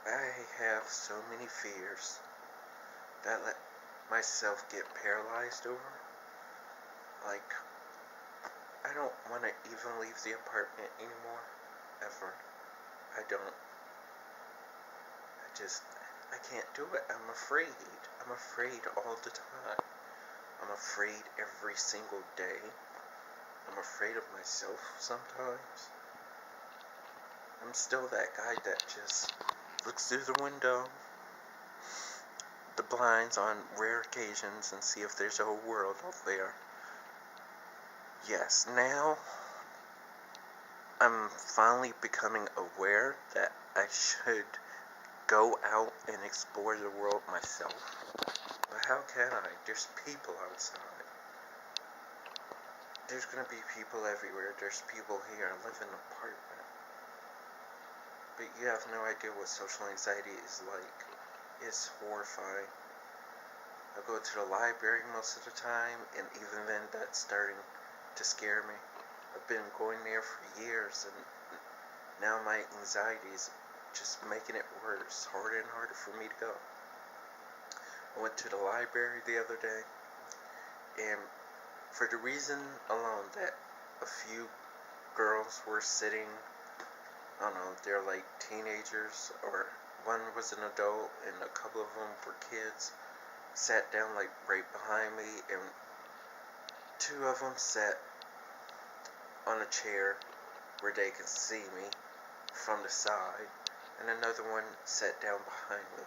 I have so many fears that let myself get paralyzed over. Like, I don't want to even leave the apartment anymore, ever. I don't. I can't do it. I'm afraid. I'm afraid all the time. I'm afraid every single day. I'm afraid of myself sometimes. I'm still that guy that just looks through the window, the blinds on rare occasions, and see if there's a whole world out there. Yes, now I'm finally becoming aware that I should go out and explore the world myself. But how can I? There's people outside. There's gonna be people everywhere. There's people here. I live in an apartment. But you have no idea what social anxiety is like. It's horrifying. I go to the library most of the time, and even then that's starting to scare me. I've been going there for years, and now my anxiety is just making it worse, harder and harder for me to go. I went to the library the other day, and for the reason alone that a few girls were sitting, I don't know, they're like teenagers, or one was an adult, and a couple of them were kids, sat down like right behind me, and two of them sat on a chair where they could see me from the side, and another one sat down behind me.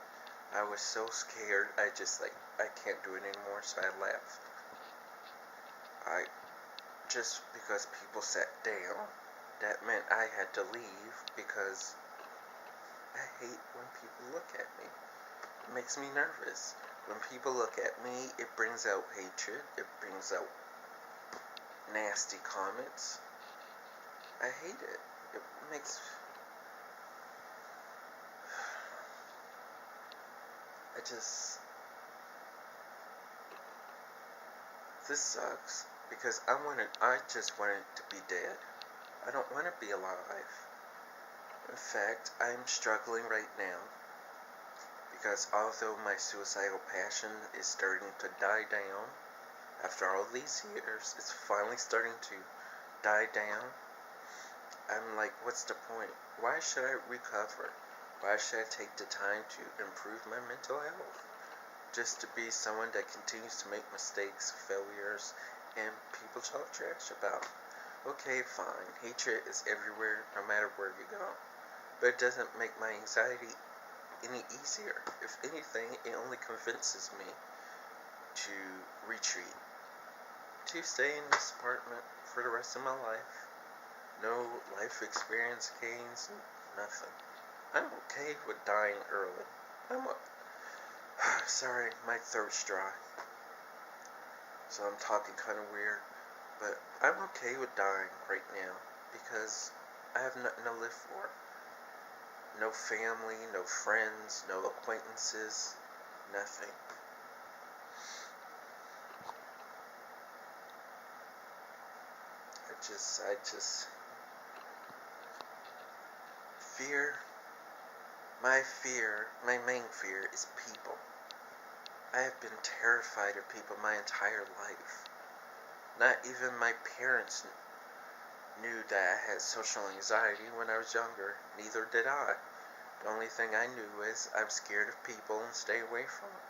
I was so scared, I can't do it anymore, so I left. Just because people sat down, that meant I had to leave because I hate when people look at me. It makes me nervous. When people look at me, it brings out hatred, it brings out nasty comments. I hate it. It makes... I just... This sucks because I just wanted to be dead. I don't want to be alive. In fact, I'm struggling right now because although my suicidal passion is starting to die down, after all these years, it's finally starting to die down. I'm like, what's the point? Why should I recover? Why should I take the time to improve my mental health? Just to be someone that continues to make mistakes, failures, and people talk trash about. Okay, fine. Hatred is everywhere, no matter where you go. But it doesn't make my anxiety any easier. If anything, it only convinces me to retreat, to stay in this apartment for the rest of my life. No life experience gains, nothing. I'm okay with dying early. Sorry, my throat's dry, so I'm talking kind of weird, but I'm okay with dying right now because I have nothing to live for. No family, no friends, no acquaintances, nothing. I just fear, my main fear is people. I have been terrified of people my entire life. Not even my parents knew that I had social anxiety when I was younger. Neither did I. The only thing I knew is I'm scared of people and stay away from them.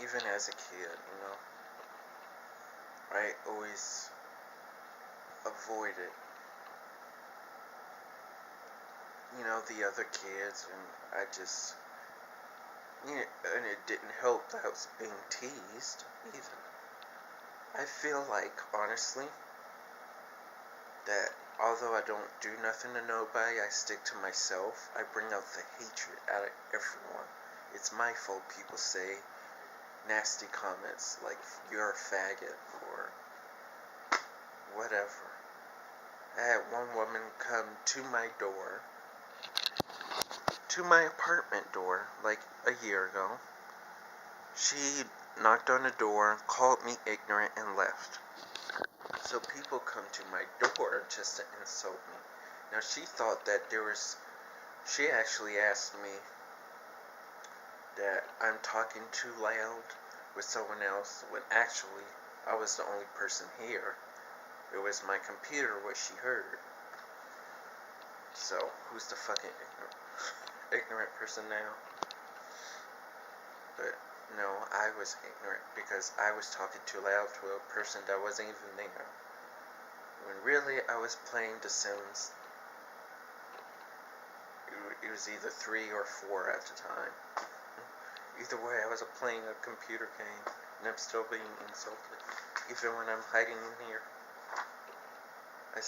Even as a kid, I always avoided, the other kids, and and it didn't help that I was being teased either. I feel like, honestly, that although I don't do nothing to nobody, I stick to myself. I bring out the hatred out of everyone. It's my fault people say nasty comments like you're a faggot or whatever. I had one woman come to my apartment door, like a year ago. She knocked on the door, called me ignorant, and left. So people come to my door just to insult me. Now she thought that there was She actually asked me that I'm talking too loud with someone else when actually I was the only person here. It was my computer what she heard. So, who's the fucking ignorant person now? But no, I was ignorant because I was talking too loud to a person that wasn't even there. When really I was playing The Sims. It was either 3 or 4 at the time. Either way, I was playing a computer game, and I'm still being insulted, even when I'm hiding in here. I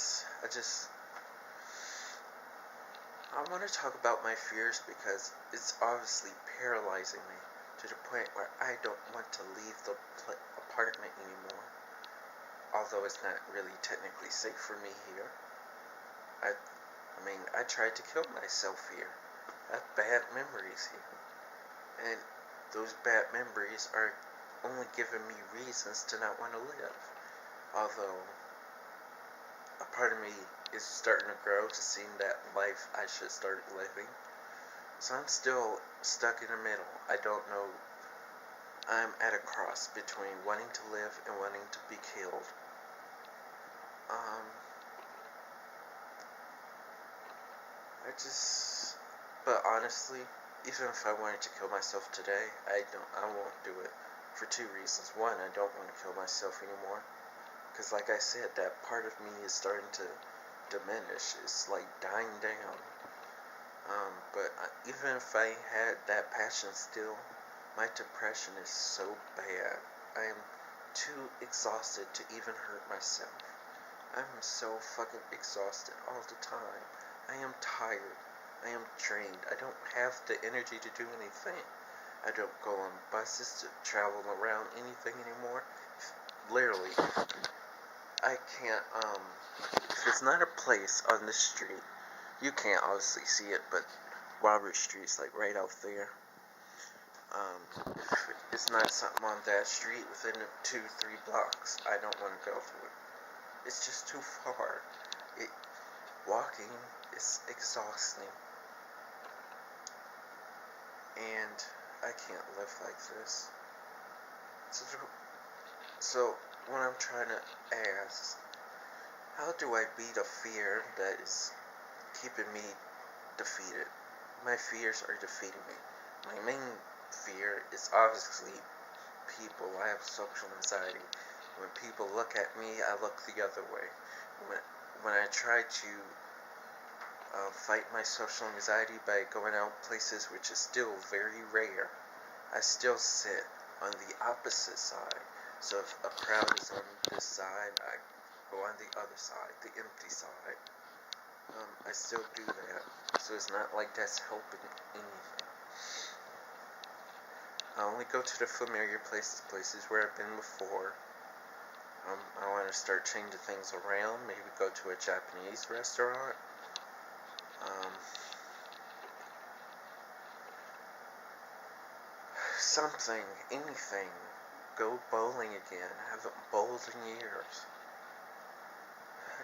want to talk about my fears because it's obviously paralyzing me to the point where I don't want to leave the apartment anymore. Although it's not really technically safe for me here. I tried to kill myself here. I have bad memories here. And those bad memories are only giving me reasons to not want to live. Although, a part of me is starting to grow to seeing that life I should start living. So I'm still stuck in the middle. I don't know. I'm at a cross between wanting to live and wanting to be killed. But honestly, even if I wanted to kill myself today, I won't do it for 2 reasons. One, I don't want to kill myself anymore. Because like I said, that part of me is starting to diminish. It's like dying down. But even if I had that passion still, my depression is so bad. I am too exhausted to even hurt myself. I'm so fucking exhausted all the time. I am tired. I am drained. I don't have the energy to do anything. I don't go on buses to travel around anything anymore. Literally, I can't, if it's not a place on the street, you can't obviously see it, but Robert Street's like right out there. If it's not something on that street within 2-3 blocks, I don't want to go through it. It's just too far. Walking is exhausting. And I can't live like this. So what I'm trying to ask, how do I beat a fear that is keeping me defeated? My fears are defeating me. My main fear is obviously people. I have social anxiety. When people look at me, I look the other way. When I try to fight my social anxiety by going out places, which is still very rare, I still sit on the opposite side. So if a crowd is on this side, I go on the other side, the empty side. I still do that. So it's not like that's helping anything. I only go to the familiar places where I've been before. I want to start changing things around. Maybe go to a Japanese restaurant. Something, anything. Go bowling again. I haven't bowled in years.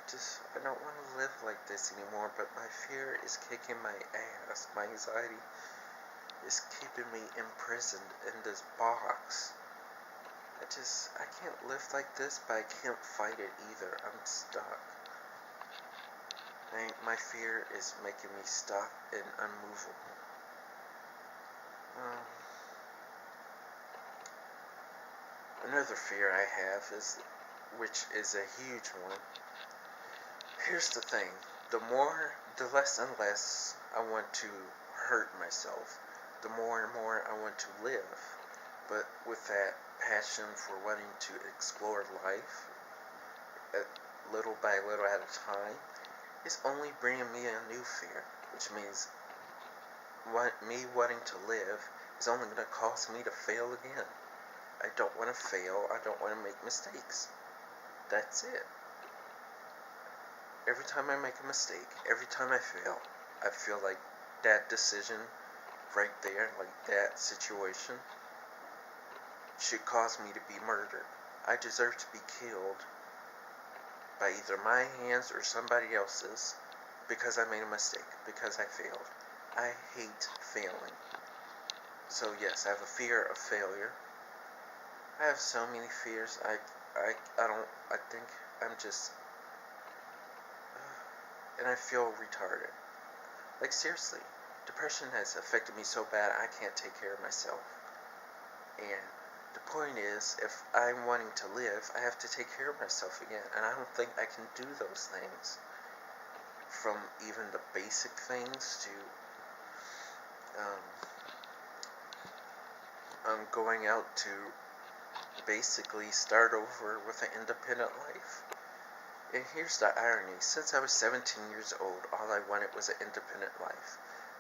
I don't want to live like this anymore, but my fear is kicking my ass. My anxiety is keeping me imprisoned in this box. I can't live like this, but I can't fight it either. I'm stuck. My fear is making me stuck and unmovable. Another fear I have which is a huge one. Here's the thing. The less and less I want to hurt myself, the more and more I want to live. But with that passion for wanting to explore life, little by little at a time, it's only bringing me a new fear, which means me wanting to live is only going to cause me to fail again. I don't want to fail. I don't want to make mistakes. That's it. Every time I make a mistake, every time I fail, I feel like that decision right there, like that situation, should cause me to be murdered. I deserve to be killed by either my hands or somebody else's because I made a mistake, because I failed. I hate failing. So yes, I have a fear of failure. I have so many fears. I think I'm just, and I feel retarded. Like seriously, depression has affected me so bad I can't take care of myself. And the point is, if I'm wanting to live, I have to take care of myself again. And I don't think I can do those things. From even the basic things to going out to basically start over with an independent life. And here's the irony. Since I was 17 years old, all I wanted was an independent life.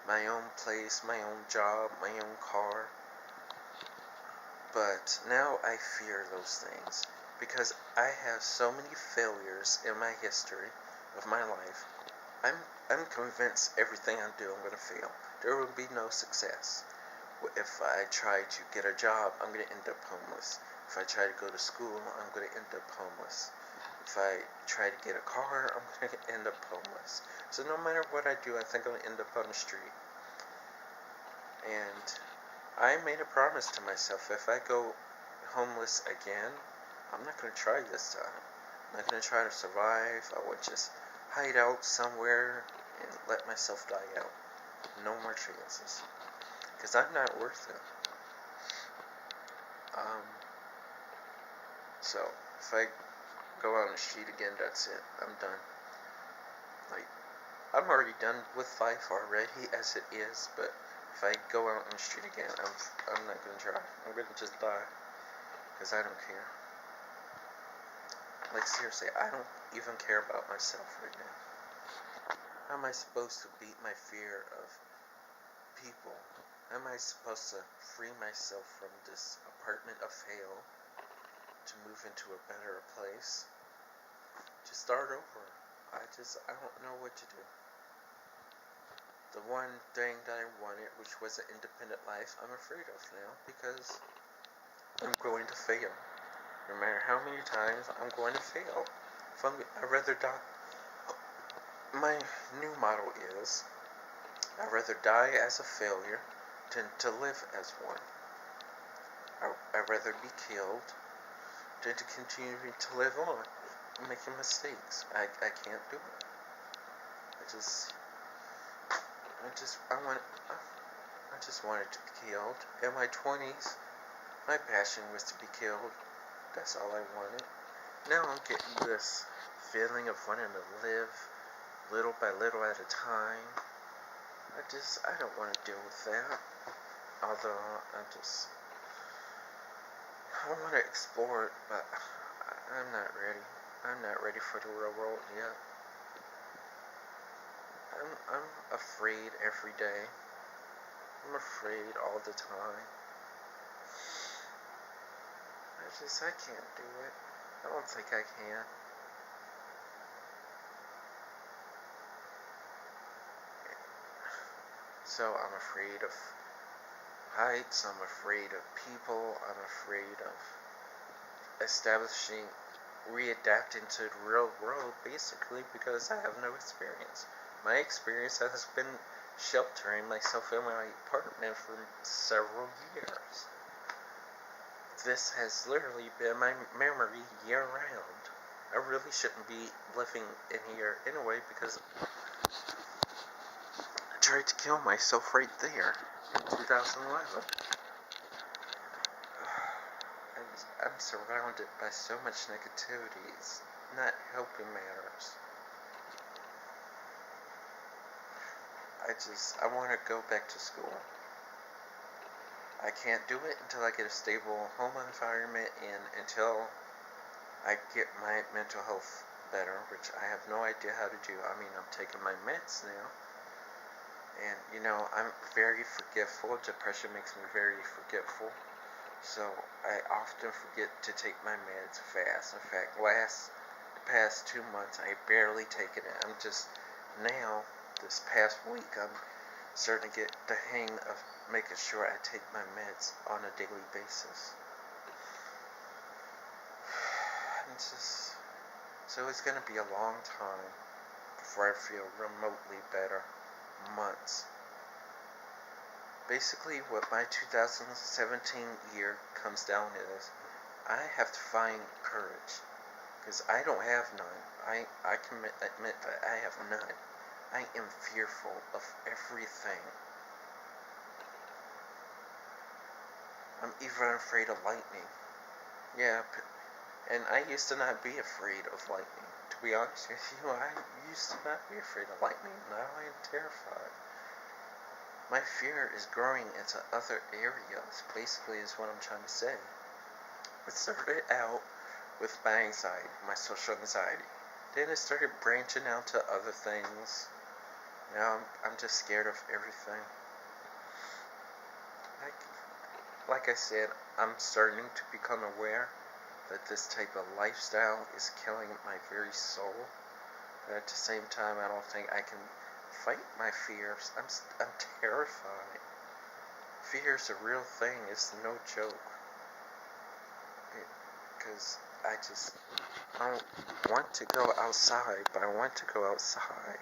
My own place, my own job, my own car. But now I fear those things because I have so many failures in my history of my life. I'm convinced everything I do I'm going to fail. There will be no success. If I try to get a job, I'm going to end up homeless. If I try to go to school, I'm going to end up homeless. If I try to get a car, I'm going to end up homeless. So no matter what I do, I think I'm going to end up on the street. And I made a promise to myself, if I go homeless again, I'm not going to try this time. I'm not going to try to survive. I would just hide out somewhere and let myself die out. No more chances. Because I'm not worth it. So, if I go out on the street again, that's it. I'm done. Like, I'm already done with life already as it is, but if I go out on the street again, I'm not going to try. I'm going to just die. Because I don't care. Like, seriously, I don't even care about myself right now. How am I supposed to beat my fear of people? How am I supposed to free myself from this apartment of hell to move into a better place? To start over. I don't know what to do. The one thing that I wanted, which was an independent life, I'm afraid of now because I'm going to fail. No matter how many times, I'm going to fail. I'd rather die. My new motto is, I'd rather die as a failure than to live as one. I'd rather be killed than to continue to live on, making mistakes. I can't do it. I just wanted to be killed. In my 20s, my passion was to be killed. That's all I wanted. Now I'm getting this feeling of wanting to live little by little at a time. I don't want to deal with that. Although, I want to explore it, but I'm not ready. I'm not ready for the real world yet. I'm afraid every day. I'm afraid all the time. I can't do it. I don't think I can. So I'm afraid of heights, I'm afraid of people, I'm afraid of readapting to the real world, basically, because I have no experience. My experience has been sheltering myself in my apartment for several years. This has literally been my memory year-round. I really shouldn't be living in here anyway, because I tried to kill myself right there in 2011. I'm surrounded by so much negativity. It's not helping matters. I want to go back to school. I can't do it until I get a stable home environment and until I get my mental health better, which I have no idea how to do. I mean, I'm taking my meds now. And, I'm very forgetful. Depression makes me very forgetful. So I often forget to take my meds fast. In fact, the past 2 months, I barely taken it. I'm just now, this past week, I'm starting to get the hang of making sure I take my meds on a daily basis. So it's going to be a long time before I feel remotely better. Months. Basically, what my 2017 year comes down is, I have to find courage, because I don't have none. I can admit that I have none. I am fearful of everything. I'm even afraid of lightning. Yeah, and I used to not be afraid of lightning. To be honest with you, I used to not be afraid of lightning. Now I am terrified. My fear is growing into other areas, basically is what I'm trying to say. It started out with my anxiety, my social anxiety. Then it started branching out to other things. Now I'm just scared of everything. Like I said, I'm starting to become aware that this type of lifestyle is killing my very soul. But at the same time, I don't think I can fight my fears. I'm terrified. Fear is a real thing. It's no joke. Because I don't want to go outside, but I want to go outside.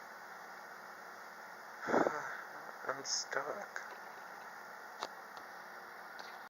I'm stuck.